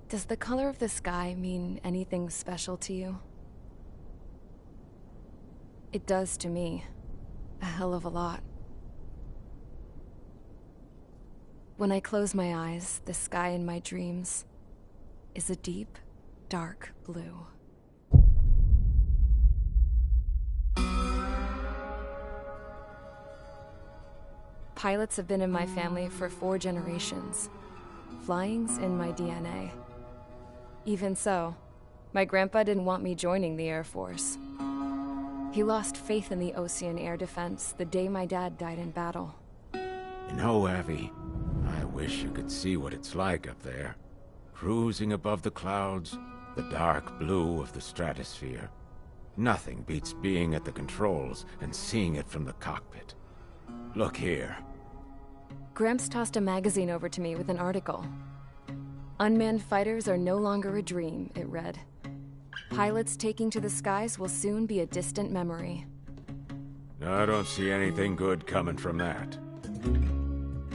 Does the color of the sky mean anything special to you? It does to me. A hell of a lot. When I close my eyes, the sky in my dreams is a deep, dark blue. Pilots have been in my family for 4 generations. Flying's in my DNA. Even so, my grandpa didn't want me joining the Air Force. He lost faith in the Ocean Air Defense the day my dad died in battle. You know, Abby, I wish you could see what it's like up there. Cruising above the clouds, the dark blue of the stratosphere. Nothing beats being at the controls and seeing it from the cockpit. Look here. Gramps tossed a magazine over to me with an article. Unmanned fighters are no longer a dream, it read. Pilots taking to the skies will soon be a distant memory. I don't see anything good coming from that.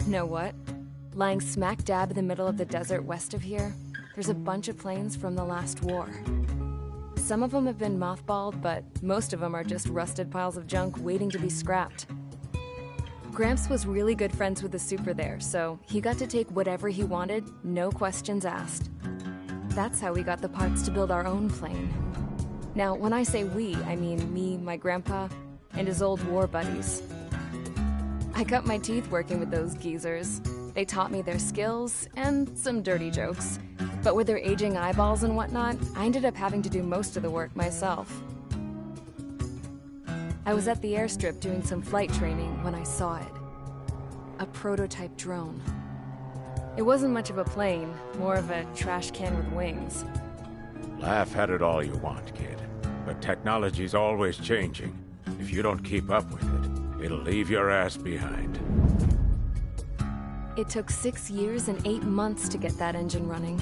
Know what? Lying smack dab in the middle of the desert west of here, there's a bunch of planes from the last war. Some of them have been mothballed, but most of them are just rusted piles of junk waiting to be scrapped. Gramps was really good friends with the super there, so he got to take whatever he wanted, no questions asked. That's how we got the parts to build our own plane. Now, when I say we, I mean me, my grandpa, and his old war buddies. I cut my teeth working with those geezers. They taught me their skills, and some dirty jokes. But with their aging eyeballs and whatnot, I ended up having to do most of the work myself. I was at the airstrip doing some flight training when I saw it. A prototype drone. It wasn't much of a plane, more of a trash can with wings. Laugh at it all you want, kid. But technology's always changing. If you don't keep up with it, it'll leave your ass behind. It took 6 years and 8 months to get that engine running.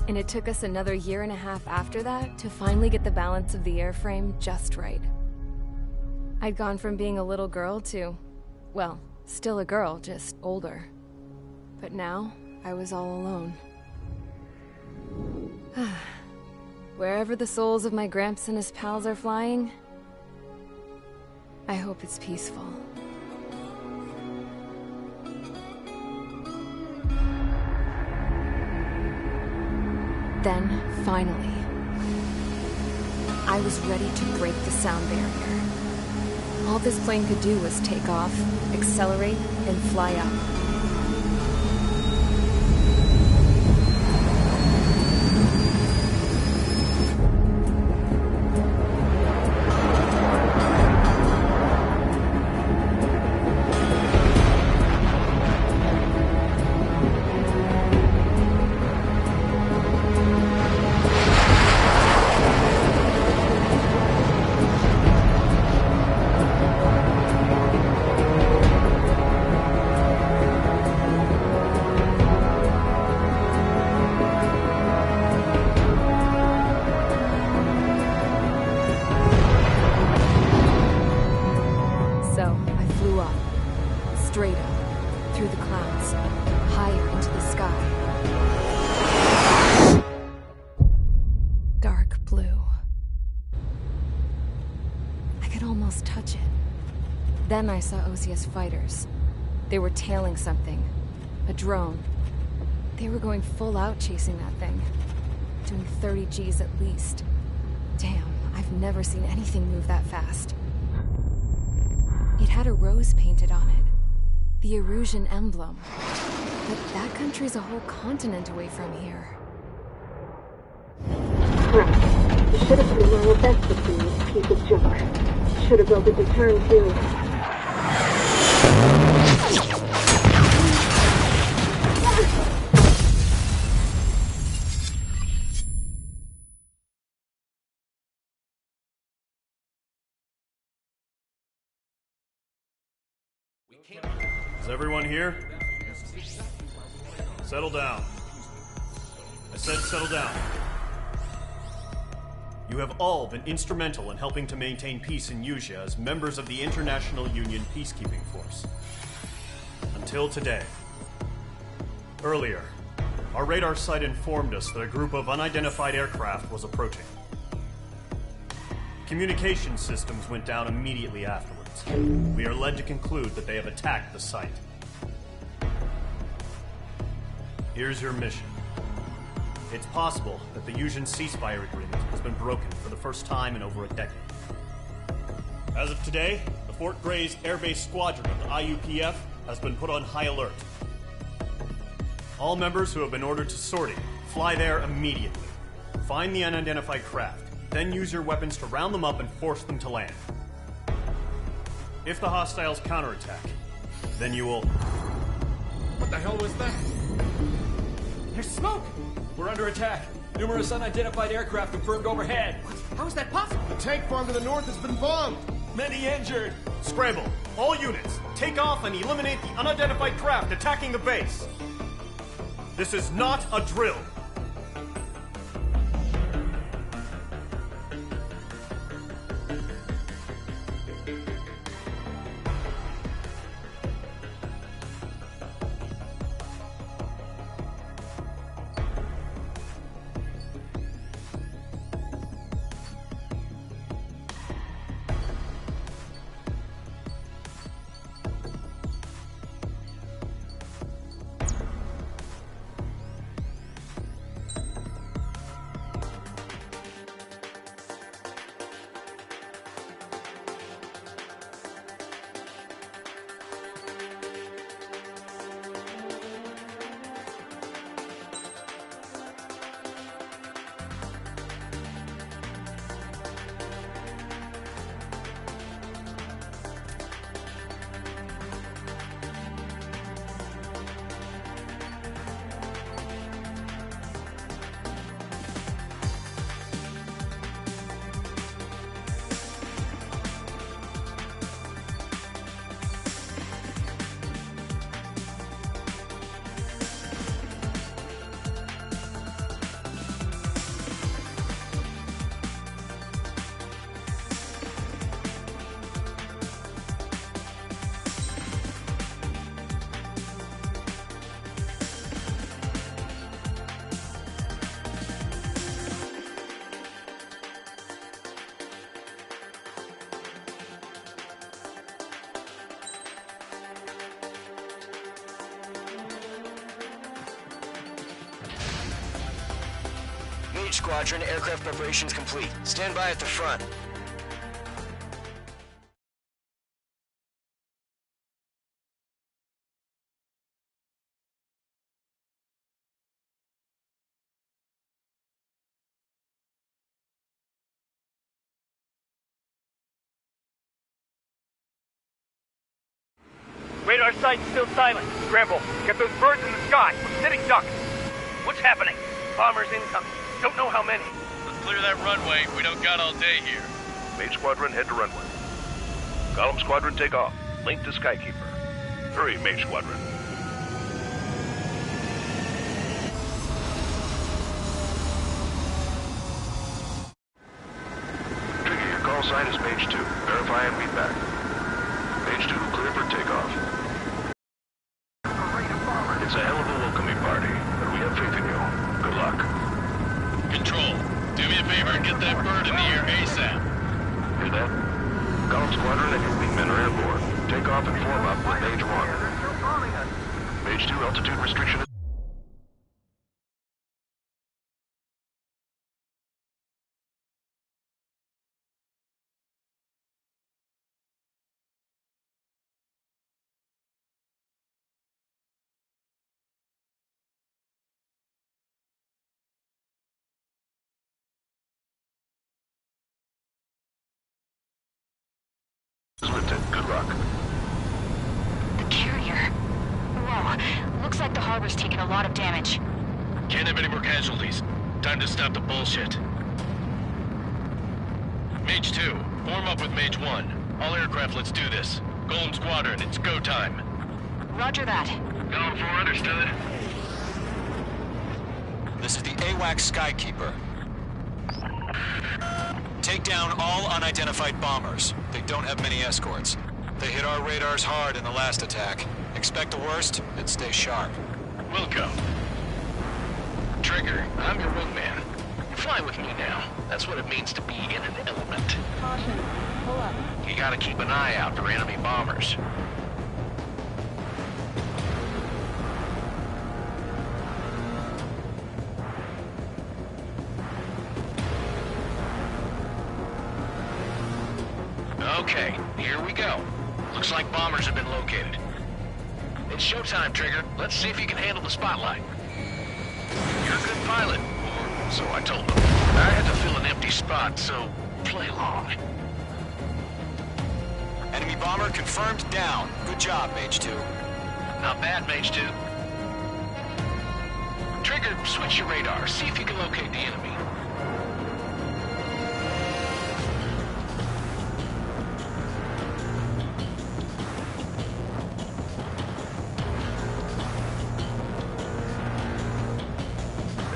And it took us another 1.5 years after that to finally get the balance of the airframe just right. I'd gone from being a little girl to, well, still a girl, just older. But now, I was all alone. Wherever the souls of my Gramps and his pals are flying, I hope it's peaceful. Then, finally, I was ready to break the sound barrier. All this plane could do was take off, accelerate, and fly up. Straight up, through the clouds, higher into the sky. Dark blue. Then I saw OCS fighters. They were tailing something. A drone. They were going full out chasing that thing. Doing 30 Gs at least. Damn, I've never seen anything move that fast. It had a rose painted on it. The Erusian emblem. But that country's a whole continent away from here. Right. You should have put in all best with you, piece of junk. Should have built a deterrent too. Is everyone here? Settle down. I said settle down. You have all been instrumental in helping to maintain peace in Usea as members of the International Union Peacekeeping Force. Until today. Earlier, our radar site informed us that a group of unidentified aircraft was approaching. Communication systems went down immediately afterwards. We are led to conclude that they have attacked the site. Here's your mission. It's possible that the Usian ceasefire agreement has been broken for the first time in over a decade. As of today, the Fort Gray's Air Base Squadron of the IUPF has been put on high alert. All members who have been ordered to sortie, fly there immediately. Find the unidentified craft, then use your weapons to round them up and force them to land. If the hostiles counterattack, then you will... What the hell was that? There's smoke! We're under attack. Numerous unidentified aircraft confirmed overhead. What? How is that possible? The tank farm to the north has been bombed! Many injured! Scramble! All units, take off and eliminate the unidentified craft attacking the base! This is not a drill! Squadron, aircraft preparations complete. Stand by at the front. Radar site still silent. Scramble. Get those birds in the sky. We're sitting ducks. What's happening? Bombers incoming. Don't know how many. Let's clear that runway. We don't got all day here. Mage Squadron, head to runway. Column Squadron, take off. Link to Skykeeper. Hurry, Mage Squadron. Trigger, your call sign is Mage 2. Verify and read back. Mage 2, clear for takeoff. It's a hell of a welcoming party, but we have faith in you. Good luck. Control, do me a favor and get that bird in the air ASAP. Hear that? Column Squadron and your wingmen are aboard. Take off and form up with Mage 1. Mage 2, altitude restriction is... lifted. Good luck. The carrier. Whoa. Looks like the harbor's taken a lot of damage. Can't have any more casualties. Time to stop the bullshit. Mage 2, form up with Mage 1. All aircraft, let's do this. Golem Squadron, it's go time. Roger that. Going for understood. This is the AWACS Skykeeper. Take down all unidentified bombers. They don't have many escorts. They hit our radars hard in the last attack. Expect the worst and stay sharp. Wilco. Trigger, I'm your wingman. You're flying with me now. That's what it means to be in an element. Caution. Pull up. You gotta keep an eye out for enemy bombers. Okay, here we go. Looks like bombers have been located. It's showtime, Trigger. Let's see if you can handle the spotlight. You're a good pilot, or so I told them. I had to fill an empty spot, so play along. Enemy bomber confirmed down. Good job, Mage 2. Not bad, Mage 2. Trigger, switch your radar. See if you can locate the enemy.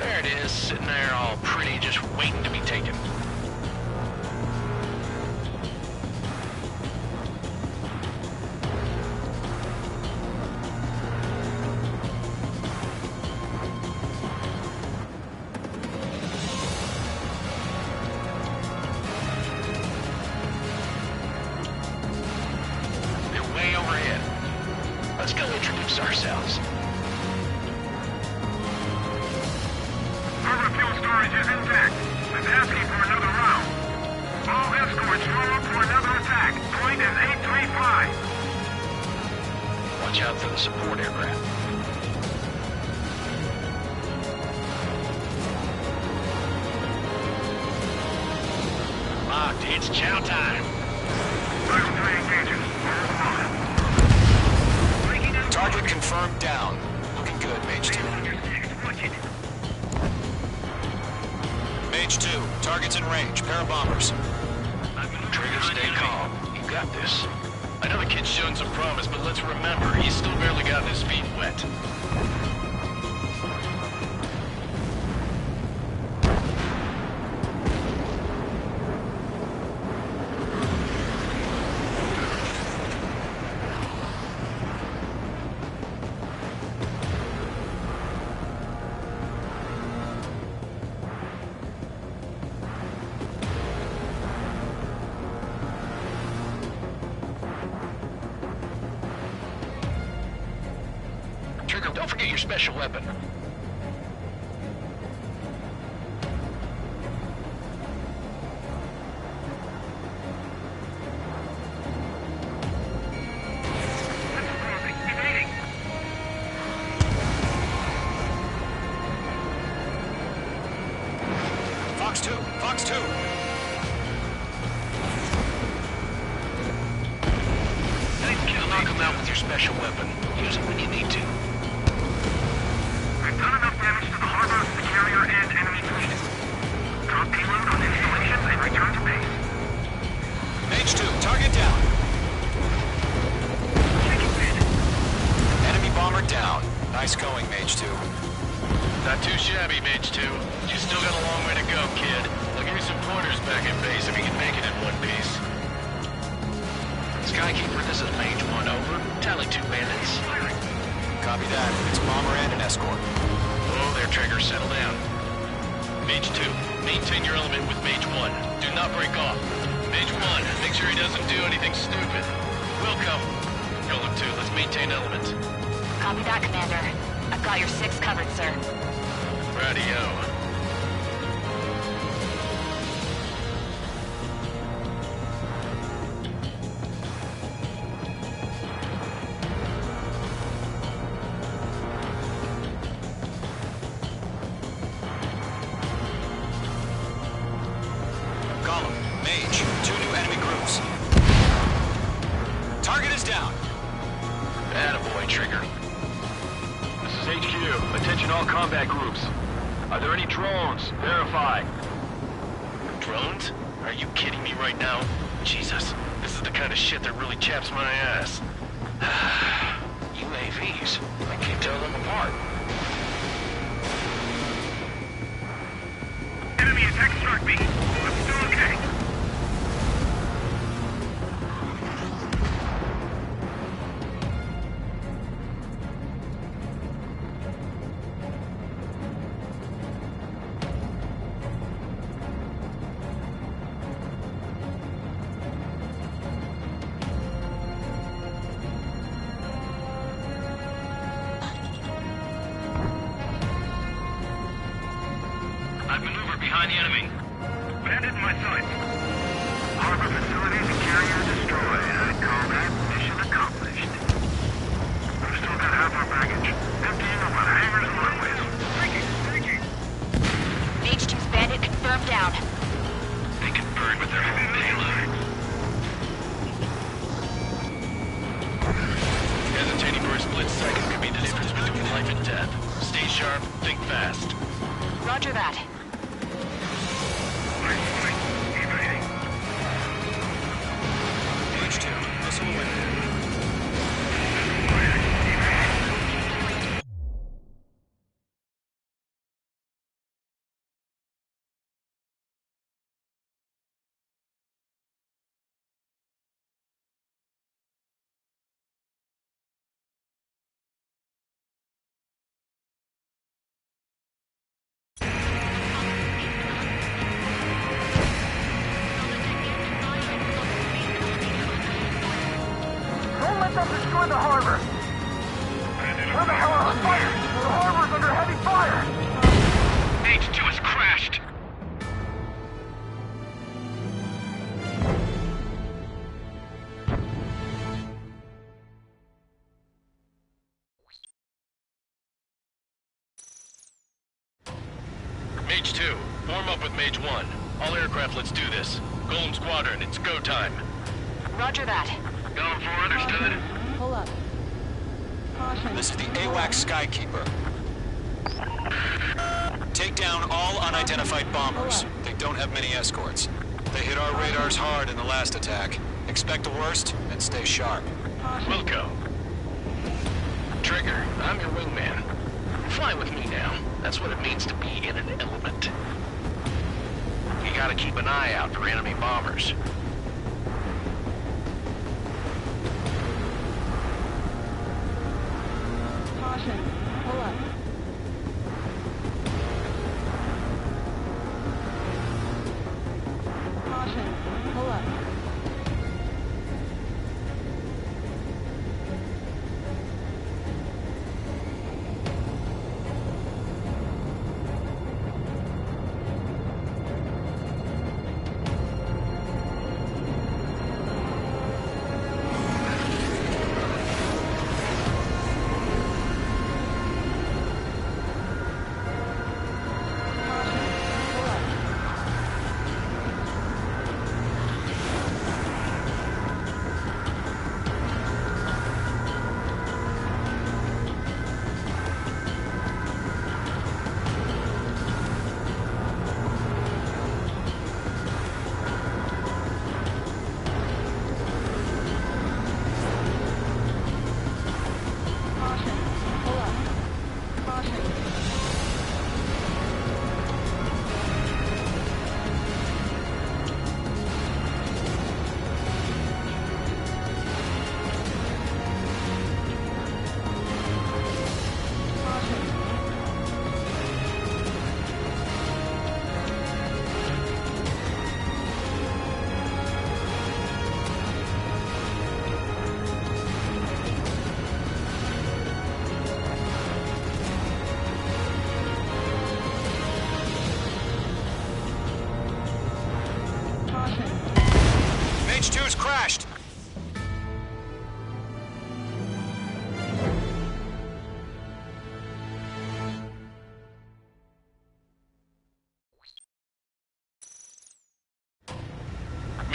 There it is, sitting there all pretty, just waiting to be taken. They're way overhead. Let's go introduce ourselves. Harbor fuel storage is intact. I'm asking for another round. All escorts roll up for another attack. Point is 835. Watch out for the support aircraft. Locked, it's chow time. Final 3 engages. Target confirmed down. Looking good, Mage 2. Mage 2, target's in range. Pair of bombers. Trigger, stay calm. You got this. I know the kid's shown some promise, but let's remember, he's still barely gotten his feet wet. Trigger, don't forget your special weapon. Fox 2, Fox 2. Knock him out with your special weapon. Use it when you need to. I've done enough damage to the harbor, the carrier, and enemy fleet. Drop payload on installations and return to base. Mage 2, target down. Enemy bomber down. Nice going, Mage 2. Not too shabby, Mage 2. You still got a long way to go, kid. I'll give you some pointers back in base if you can make it in one piece. Skykeeper, this is Mage 1, over. Tally 2 bandits. Copy that. It's a bomber and an escort. Oh, there, Trigger, settle down. Mage 2, maintain your element with Mage 1. Do not break off. Mage 1, make sure he doesn't do anything stupid. Wilco. Golem 2, let's maintain element. Copy that, Commander. I've got your 6 covered, sir. Radio. I've maneuvered behind the enemy. Bandit in my sights. Harbor facilities and carrier destroyed. I'd call that mission accomplished. We've still got half our baggage. Emptying over hangars and runways. Breaking. Mage 2's bandit confirmed down. They can burn with their own daylight. Hesitating for a split second could be the difference between life and death. Stay sharp, think fast. Roger that. Mage 2, missile away. Destroy the harbor! Where the hell are the fires? The harbor's under heavy fire! H2 has crashed! Mage 2, form up with Mage 1. All aircraft, let's do this. Golem Squadron, it's go time. Roger that. Golem 4 understood. Pull up. This is the AWACS Skykeeper. Take down all unidentified bombers. They don't have many escorts. They hit our radars hard in the last attack. Expect the worst and stay sharp. Wilco. Trigger, I'm your wingman. Fly with me now. That's what it means to be in an element. You gotta keep an eye out for enemy bombers. Pull up. Caution. Pull up.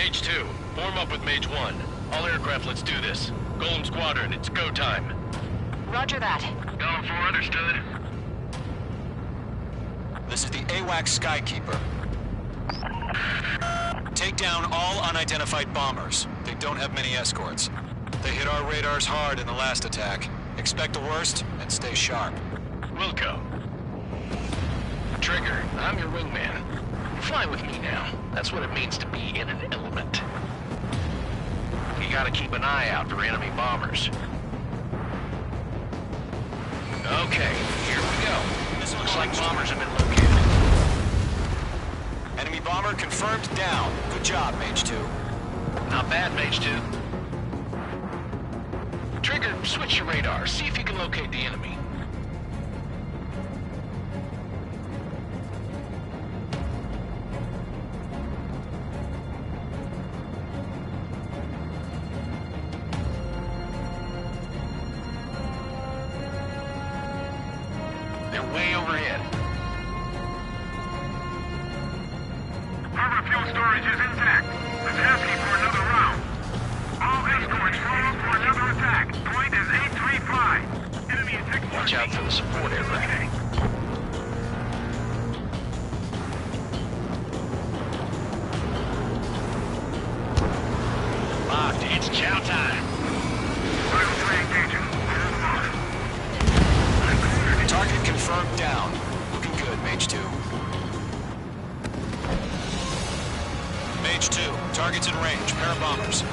Mage 2, form up with Mage 1. All aircraft, let's do this. Golem Squadron, it's go time. Roger that. Golem 4 understood. This is the AWACS Skykeeper. Take down all unidentified bombers. They don't have many escorts. They hit our radars hard in the last attack. Expect the worst and stay sharp. Wilco. Trigger, I'm your wingman. Fly with me now. That's what it means to be in an element. You gotta keep an eye out for enemy bombers. Okay, here we go. This looks like bombers have been located. Enemy bomber confirmed down. Good job, Mage 2. Not bad, Mage 2. Trigger, switch your radar. See if you can locate the enemy. They're way overhead. Harbor fuel storage is intact. It's asking for another round. All escorts roll up for another attack. Point is 835. Enemy attack. Watch out for the support aircraft. Locked. It's chow time. Rifle engaging. Target confirmed down. Looking good, Mage 2. Mage 2, target's in range. Pair of bombers.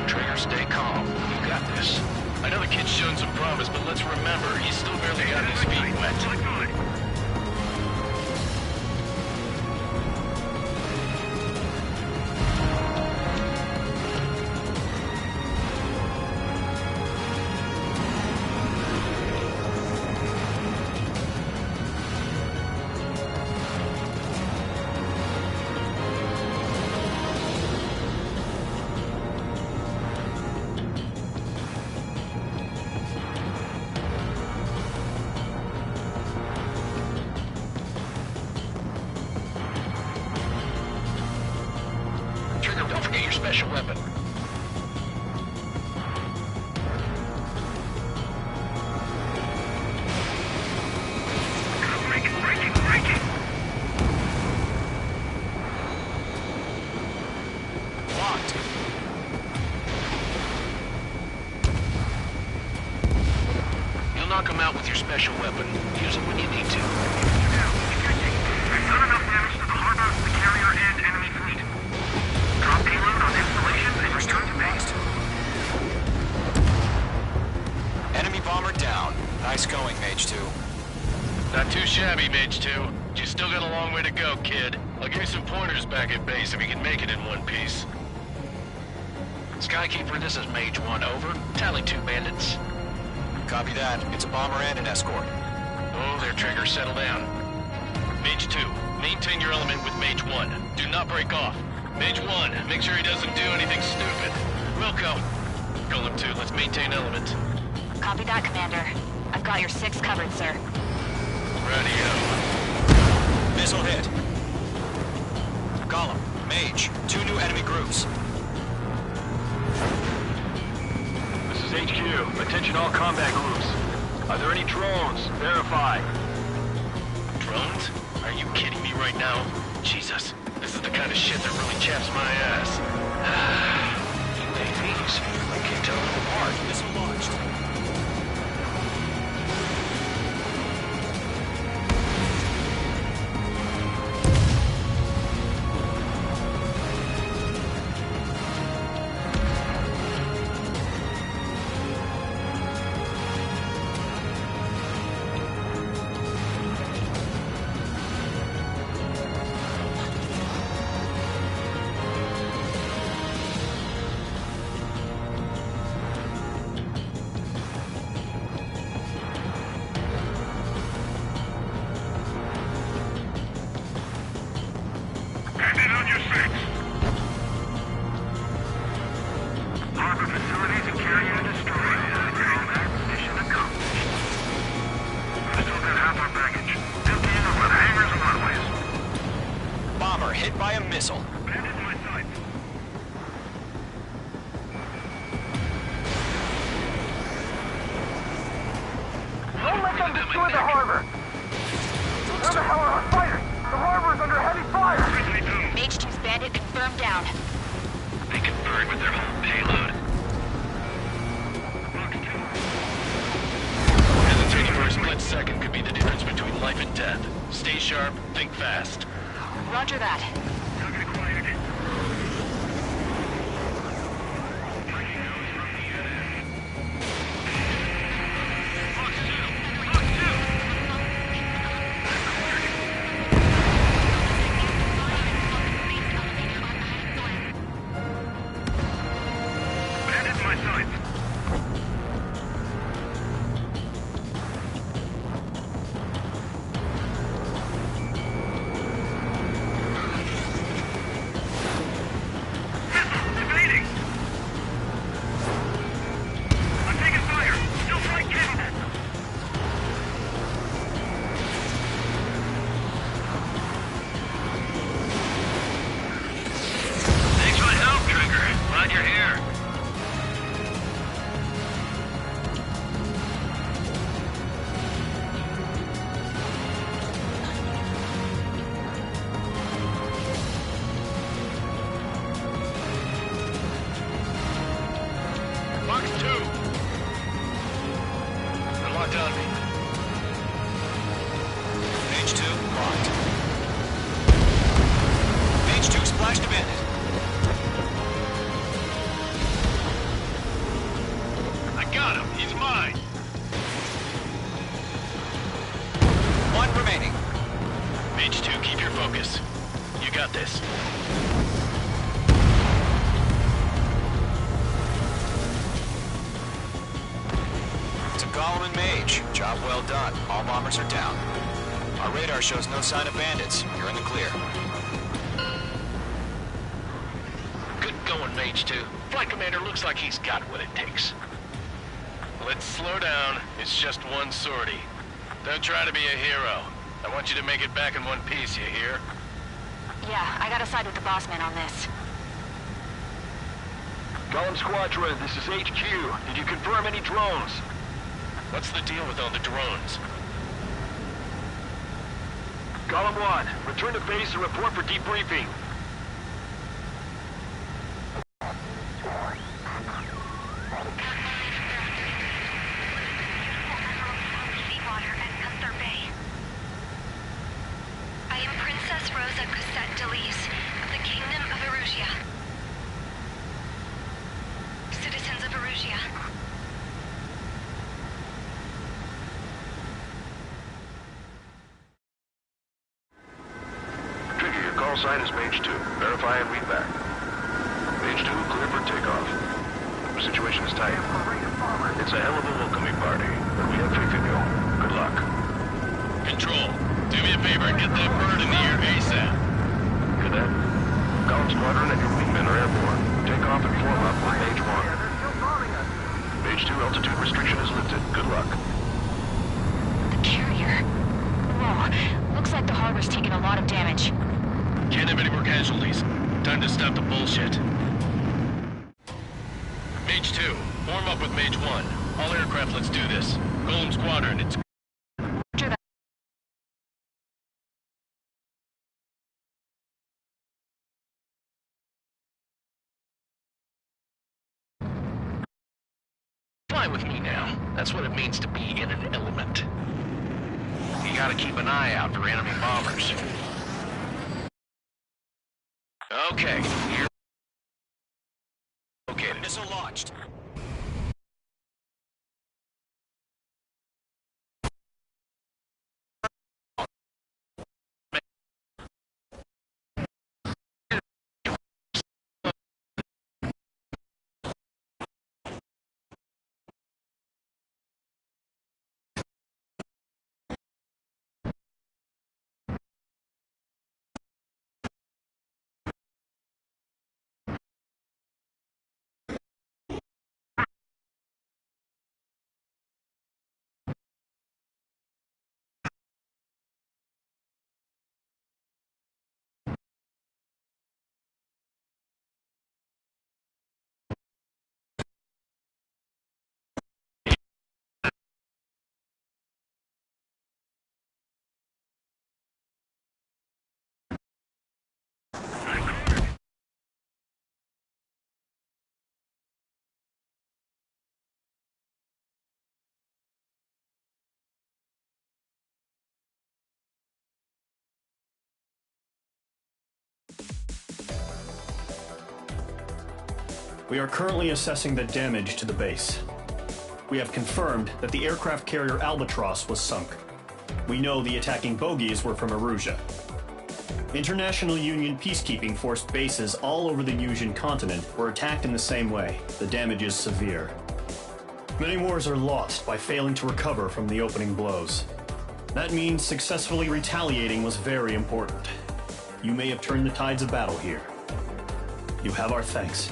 Trigger, stay calm. You got this. I know the kid's shown some promise, but let's remember, he's still barely got his feet wet. Don't forget your special weapon. Breaking. Locked. You'll knock him out with your special weapon. Use it when you need to. We've done enough damage to the harbor, the carrier, and enemy fleet. Drop payload on installations and return to base. Enemy bomber down. Nice going, Mage 2. Not too shabby, Mage 2. You still got a long way to go, kid. I'll give you some pointers back at base if you can make it in one piece. Skykeeper, this is Mage 1, over. Tally 2 bandits. Copy that. It's a bomber and an escort. Oh, there, Trigger, settle down. Mage 2, maintain your element with Mage 1. Do not break off. Mage 1, make sure he doesn't do anything stupid. Wilco. Golem 2, let's maintain element. Copy that, Commander. I've got your 6 covered, sir. Radio. Missile hit. Column, Mage, 2 new enemy groups. This is HQ. Attention all combat groups. Are there any drones? Verify. Drones? Are you kidding me right now? Jesus, this is the kind of shit that really chaps my ass. UAVs? I can't tell them apart. Missile launched. let them destroy the harbor! Where the hell are our fighters? The harbor is under heavy fire! Mage 2's bandit confirmed down. They can burn with their whole payload. Hesitating for a split second could be the difference between life and death. Stay sharp, think fast. Roger that. Bandit in my sights. Evading! I'm taking fire! Still flight capable! Thanks for the help, Trigger. Glad you're here. Box 2! They're locked on me. Mage 2, locked. Mage 2 splashed a bandit. I got him! He's mine! One remaining. Mage 2, keep your focus. You got this. It's a Golem and Mage. Job well done. All bombers are down. Our radar shows no sign of bandits. You're in the clear. Good going, Mage 2. Flight Commander looks like he's got what it takes. Let's slow down. It's just one sortie. Don't try to be a hero. I want you to make it back in one piece, you hear? Yeah, I gotta side with the boss man on this. Golem Squadron, this is HQ. Did you confirm any drones? What's the deal with all the drones? Golem 1, return to base and report for debriefing. I am Princess Rosa Cosette Delise of the Kingdom of Erusia. Citizens of Erusia. Trigger, your call sign is Mage 2. Verify and read back. Mage 2, clear for takeoff. The situation is tight. It's a hell of a welcoming party, but we have faith in you. Good luck. Control, do me a favor and get that bird in the air ASAP. Cadet, Golem Squadron and your wingmen are airborne. Take off and form up for Mage 1. Mage 2, altitude restriction is lifted. Good luck. The carrier. Whoa, looks like the harbor's taking a lot of damage. Can't have any more casualties. Time to stop the bullshit. Mage 2, form up with Mage 1. All aircraft, let's do this. Golem Squadron, it's... Roger that. Fly with me now. That's what it means to be in an element. You gotta keep an eye out for enemy bombers. Okay, here. Located. Missile launched. We are currently assessing the damage to the base. We have confirmed that the aircraft carrier Albatross was sunk. We know the attacking bogies were from Erusia. International Union peacekeeping force bases all over the Yusian continent were attacked in the same way. The damage is severe. Many wars are lost by failing to recover from the opening blows. That means successfully retaliating was very important. You may have turned the tides of battle here. You have our thanks.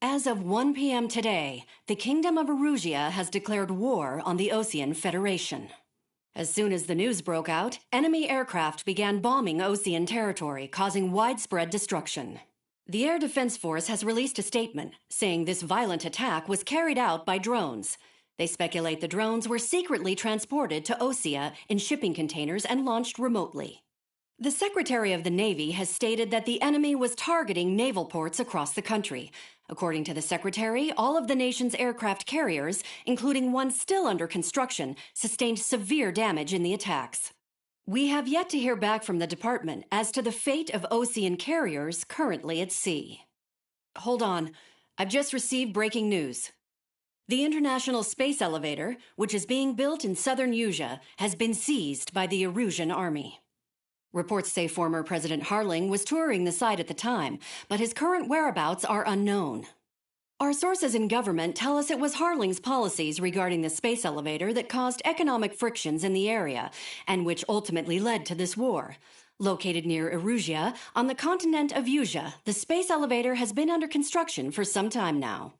As of 1 p.m. today, the Kingdom of Erusia has declared war on the Osean Federation. As soon as the news broke out, enemy aircraft began bombing Osean territory, causing widespread destruction. The Air Defense Force has released a statement saying this violent attack was carried out by drones. They speculate the drones were secretly transported to Osea in shipping containers and launched remotely. The Secretary of the Navy has stated that the enemy was targeting naval ports across the country. According to the Secretary, all of the nation's aircraft carriers, including one still under construction, sustained severe damage in the attacks. We have yet to hear back from the department as to the fate of Osean carriers currently at sea. Hold on, I've just received breaking news. The International Space Elevator, which is being built in southern Yusia, has been seized by the Erusian army. Reports say former President Harling was touring the site at the time, but his current whereabouts are unknown. Our sources in government tell us it was Harling's policies regarding the space elevator that caused economic frictions in the area, and which ultimately led to this war. Located near Erusia, on the continent of Yusia, the space elevator has been under construction for some time now.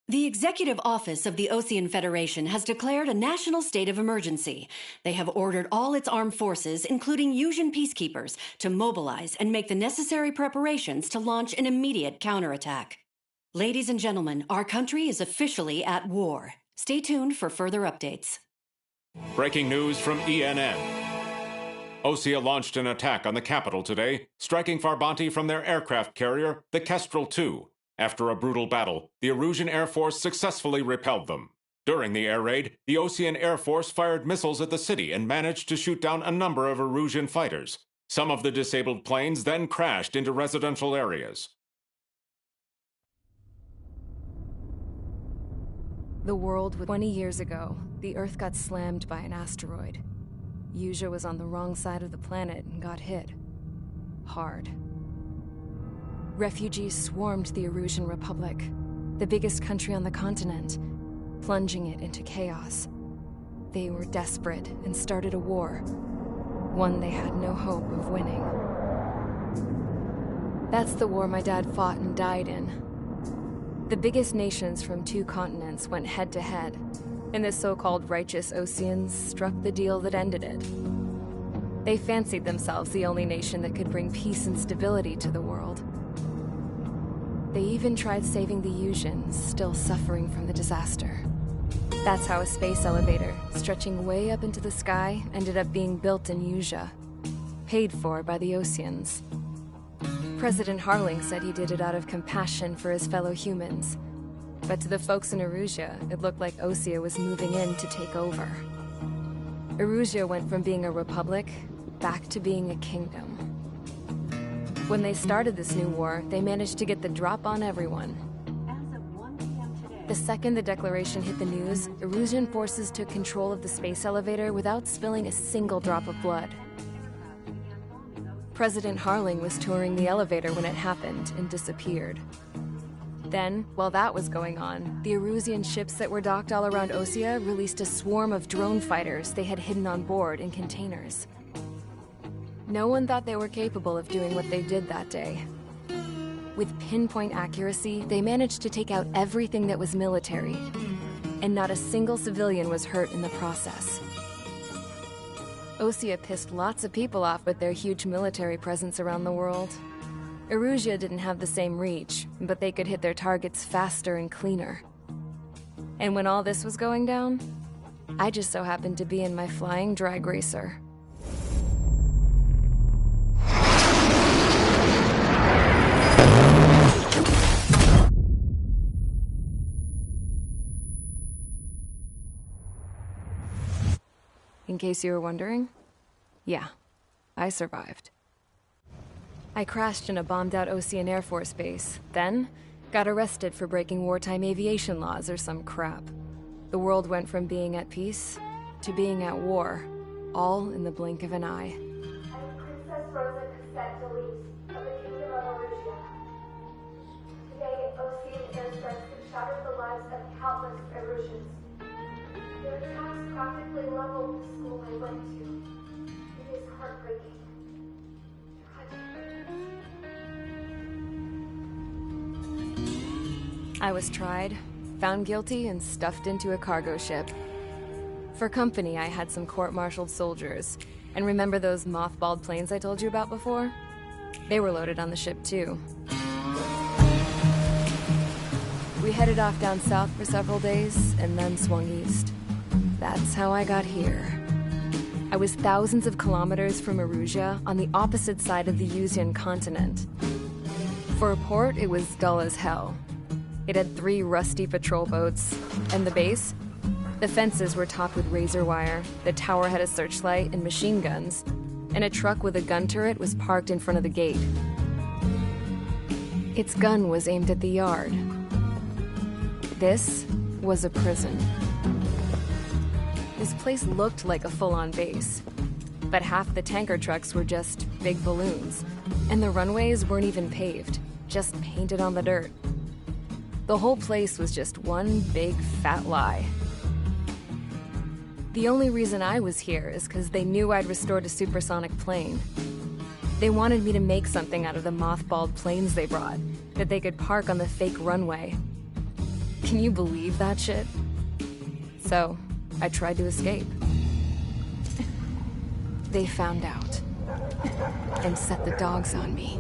The Executive Office of the Osean Federation has declared a national state of emergency. They have ordered all its armed forces, including Yusian peacekeepers, to mobilize and make the necessary preparations to launch an immediate counterattack. Ladies and gentlemen, our country is officially at war. Stay tuned for further updates. Breaking news from ENN. Osea launched an attack on the capital today, striking Farbanti from their aircraft carrier, the Kestrel II. After a brutal battle, the Erusian Air Force successfully repelled them. During the air raid, the Osean Air Force fired missiles at the city and managed to shoot down a number of Erusian fighters. Some of the disabled planes then crashed into residential areas. The world 20 years ago, the Earth got slammed by an asteroid. Yusia was on the wrong side of the planet and got hit. Hard. Refugees swarmed the Erusian Republic, the biggest country on the continent, plunging it into chaos. They were desperate and started a war, one they had no hope of winning. That's the war my dad fought and died in. The biggest nations from 2 continents went head-to-head, and the so-called righteous Oseans struck the deal that ended it. They fancied themselves the only nation that could bring peace and stability to the world. They even tried saving the Yusians, still suffering from the disaster. That's how a space elevator, stretching way up into the sky, ended up being built in Usea, paid for by the Oseans. President Harling said he did it out of compassion for his fellow humans. But to the folks in Erusea, it looked like Osea was moving in to take over. Erusea went from being a republic back to being a kingdom. When they started this new war, they managed to get the drop on everyone. The second the declaration hit the news, Erusian forces took control of the space elevator without spilling a single drop of blood. President Harling was touring the elevator when it happened and disappeared. Then, while that was going on, the Erusian ships that were docked all around Osea released a swarm of drone fighters they had hidden on board in containers. No one thought they were capable of doing what they did that day. With pinpoint accuracy, they managed to take out everything that was military, and not a single civilian was hurt in the process. Osea pissed lots of people off with their huge military presence around the world. Erusea didn't have the same reach, but they could hit their targets faster and cleaner. And when all this was going down, I just so happened to be in my flying drag racer. In case you were wondering, yeah, I survived. I crashed in a bombed-out Osean Air Force base, then got arrested for breaking wartime aviation laws or some crap. The world went from being at peace to being at war, all in the blink of an eye. I'm Princess Rosa Cassette Delise of the Kingdom of Erusea. Today, Osean airstrikes have shattered the lives of countless Erusians. Their attacks practically leveled the school I went to. It is heartbreaking. I was tried, found guilty, and stuffed into a cargo ship. For company, I had some court-martialed soldiers. And remember those mothballed planes I told you about before? They were loaded on the ship, too. We headed off down south for several days, and then swung east. That's how I got here. I was thousands of kilometers from Erusea, on the opposite side of the Usean continent. For a port, it was dull as hell. It had 3 rusty patrol boats. And the base? The fences were topped with razor wire, the tower had a searchlight and machine guns, and a truck with a gun turret was parked in front of the gate. Its gun was aimed at the yard. This was a prison. This place looked like a full-on base, but half the tanker trucks were just big balloons, and the runways weren't even paved, just painted on the dirt. The whole place was just one big fat lie. The only reason I was here is because they knew I'd restored a supersonic plane. They wanted me to make something out of the mothballed planes they brought, that they could park on the fake runway. Can you believe that shit? So, I tried to escape. They found out, and set the dogs on me.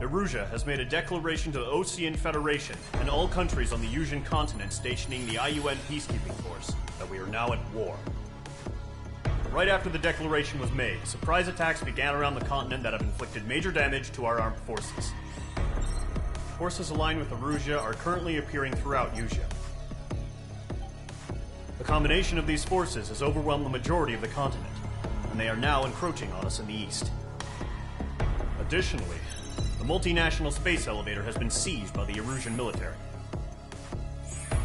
Erusea has made a declaration to the Osean Federation and all countries on the Usean continent stationing the IUN peacekeeping force that we are now at war. Right after the declaration was made, surprise attacks began around the continent that have inflicted major damage to our armed forces. Forces aligned with Erusea are currently appearing throughout Usea. The combination of these forces has overwhelmed the majority of the continent, and they are now encroaching on us in the east. Additionally, the multinational space elevator has been seized by the Erusian military.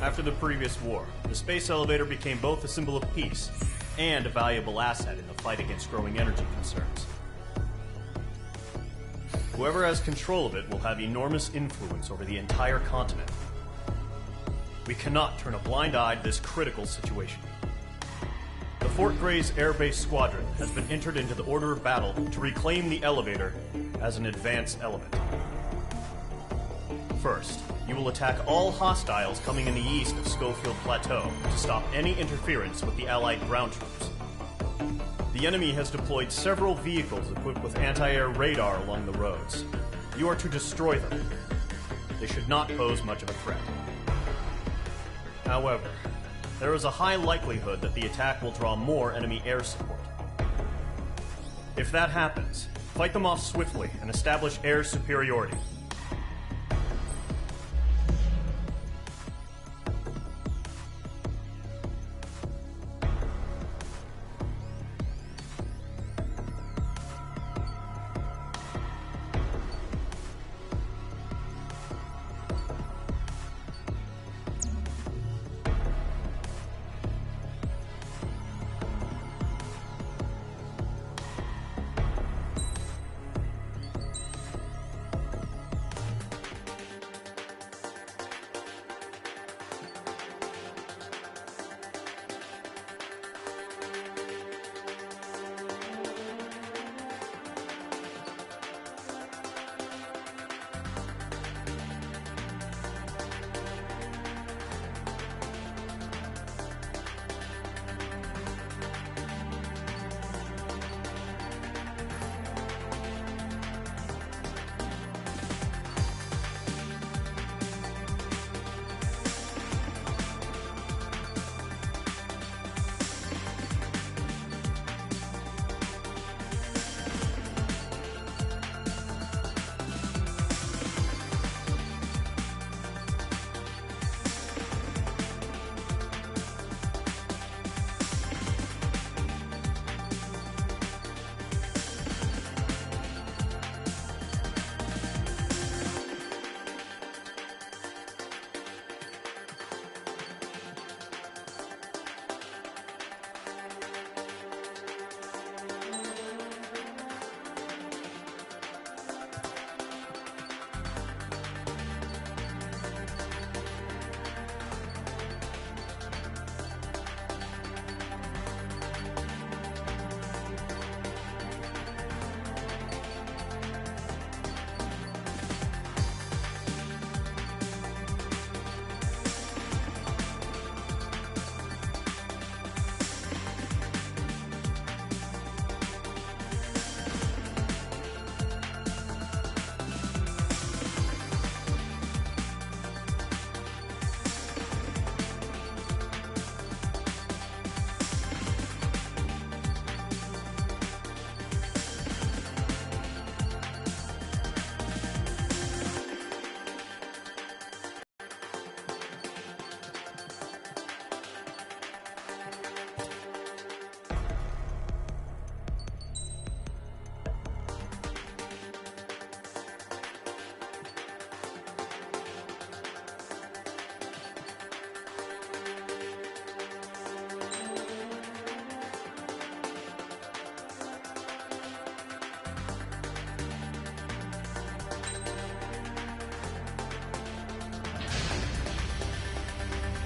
After the previous war, the space elevator became both a symbol of peace and a valuable asset in the fight against growing energy concerns. Whoever has control of it will have enormous influence over the entire continent. We cannot turn a blind eye to this critical situation. The Fort Gray's Air Base Squadron has been entered into the order of battle to reclaim the elevator as an advanced element. First, you will attack all hostiles coming in the east of Schofield Plateau to stop any interference with the Allied ground troops. The enemy has deployed several vehicles equipped with anti-air radar along the roads. You are to destroy them. They should not pose much of a threat. However, there is a high likelihood that the attack will draw more enemy air support. If that happens, fight them off swiftly and establish air superiority.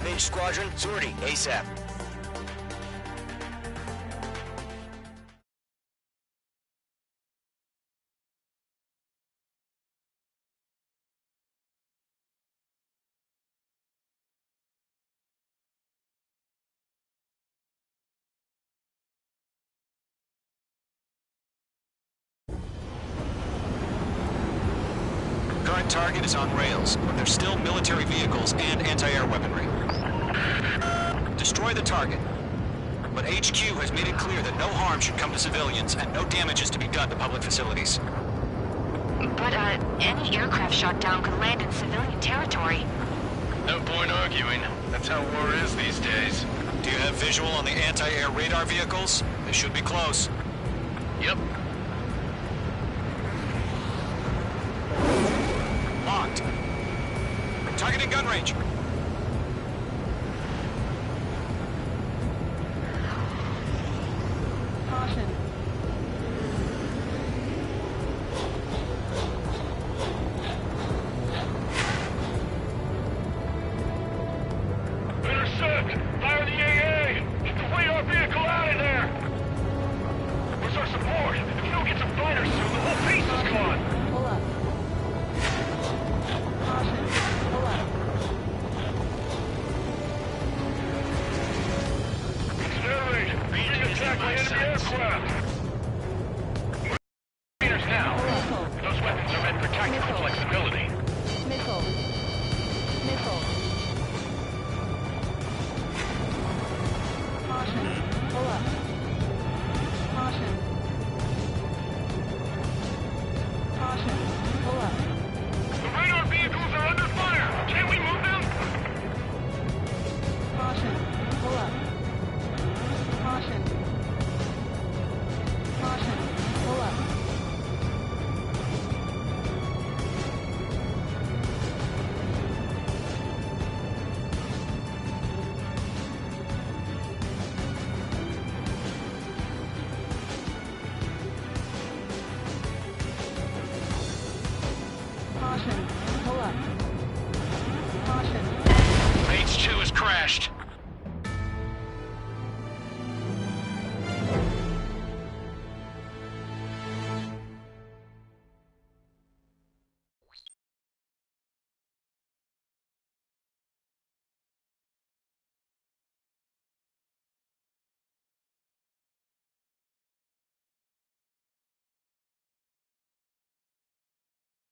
Mage Squadron, sortie, ASAP. Current target is on rails, but there's still military vehicles and anti-air weaponry. Destroy the target. But HQ has made it clear that no harm should come to civilians and no damage is to be done to public facilities. But, any aircraft shot down could land in civilian territory. No point arguing. That's how war is these days. Do you have visual on the anti-air radar vehicles? They should be close. Yep. Locked. Targeting gun range. Caution. Intercept! Fire the AA! Get the radar vehicle out of there! Where's our support? If we don't get some fighters soon, the whole base is gone! Pull up. Caution. left.